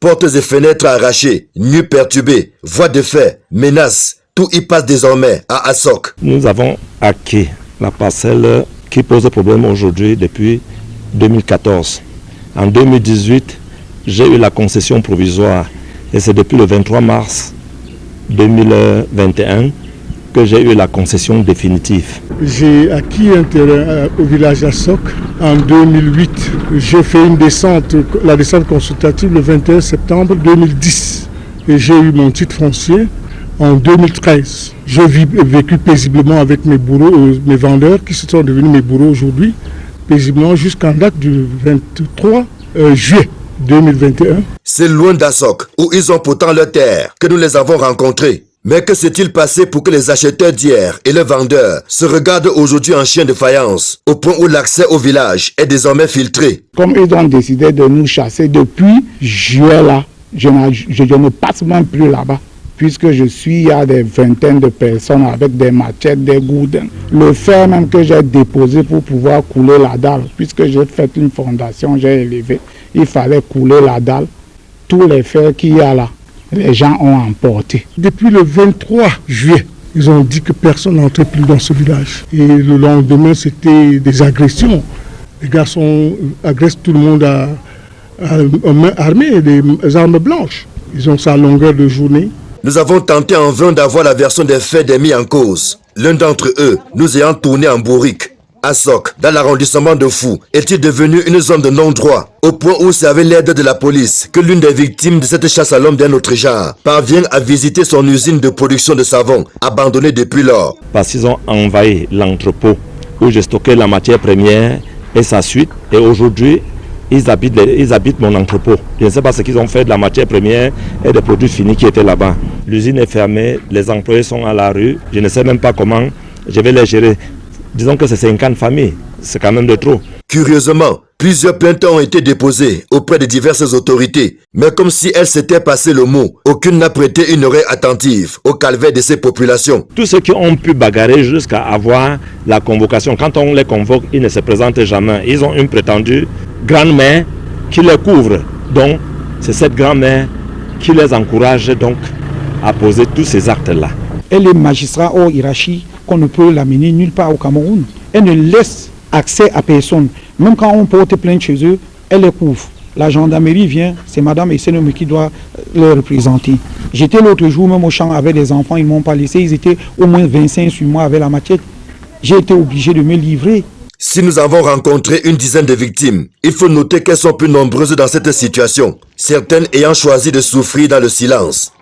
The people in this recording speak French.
Portes et fenêtres arrachées, nuits perturbées, voies de fait, menaces, tout y passe désormais à Assok. Nous avons acquis la parcelle qui pose problème aujourd'hui depuis 2014. En 2018, j'ai eu la concession provisoire et c'est depuis le 23 mars 2021 que j'ai eu la concession définitive. J'ai acquis un terrain au village Assok en 2008. J'ai fait la descente consultative le 21 septembre 2010 et j'ai eu mon titre foncier en 2013. J'ai vécu paisiblement avec mes bourreaux, mes vendeurs qui sont devenus mes bourreaux aujourd'hui, paisiblement jusqu'en date du 23 juillet 2021. C'est loin d'Assok, où ils ont pourtant leur terre, que nous les avons rencontrés. Mais que s'est-il passé pour que les acheteurs d'hier et les vendeurs se regardent aujourd'hui en chien de faïence, au point où l'accès au village est désormais filtré? Comme ils ont décidé de nous chasser depuis juillet là, je ne passe même plus là-bas. Puisque je suis à des vingtaines de personnes avec des machettes, des gourdins. Le fer même que j'ai déposé pour pouvoir couler la dalle, puisque j'ai fait une fondation, j'ai élevé, il fallait couler la dalle. Tous les fers qu'il y a là, les gens ont emporté. Depuis le 23 juillet, ils ont dit que personne n'entrait plus dans ce village. Et le lendemain, c'était des agressions. Les garçons agressent tout le monde à main armée, des armes blanches. Ils ont ça à longueur de journée. Nous avons tenté en vain d'avoir la version des faits des mis en cause. L'un d'entre eux nous ayant tourné en bourrique. Assok, dans l'arrondissement de Fou, est-il devenu une zone de non-droit, au point où c'est avec l'aide de la police que l'une des victimes de cette chasse à l'homme d'un autre genre parvient à visiter son usine de production de savon, abandonnée depuis lors. Parce qu'ils ont envahi l'entrepôt où j'ai stocké la matière première et sa suite, et aujourd'hui, ils habitent mon entrepôt. Je ne sais pas ce qu'ils ont fait de la matière première et des produits finis qui étaient là-bas. L'usine est fermée, les employés sont à la rue. Je ne sais même pas comment je vais les gérer. Disons que c'est 50 familles. C'est quand même de trop. Curieusement, plusieurs plaintes ont été déposées auprès de diverses autorités. Mais comme si elles s'étaient passé le mot, aucune n'a prêté une oreille attentive au calvaire de ces populations. Tous ceux qui ont pu bagarrer jusqu'à avoir la convocation, quand on les convoque, ils ne se présentent jamais. Ils ont une prétendue grand-mère qui les couvre. Donc, c'est cette grand-mère qui les encourage donc à poser tous ces actes-là. Elle est magistrat hors hiérarchie qu'on ne peut l'amener nulle part au Cameroun. Elle ne laisse accès à personne. Même quand on porte plainte chez eux, elle les couvre. La gendarmerie vient, c'est Madame Essenome qui doit les représenter. J'étais l'autre jour même au champ avec les enfants, ils ne m'ont pas laissé. Ils étaient au moins 25 sur moi avec la machette. J'ai été obligé de me livrer. Si nous avons rencontré une dizaine de victimes, il faut noter qu'elles sont plus nombreuses dans cette situation, certaines ayant choisi de souffrir dans le silence.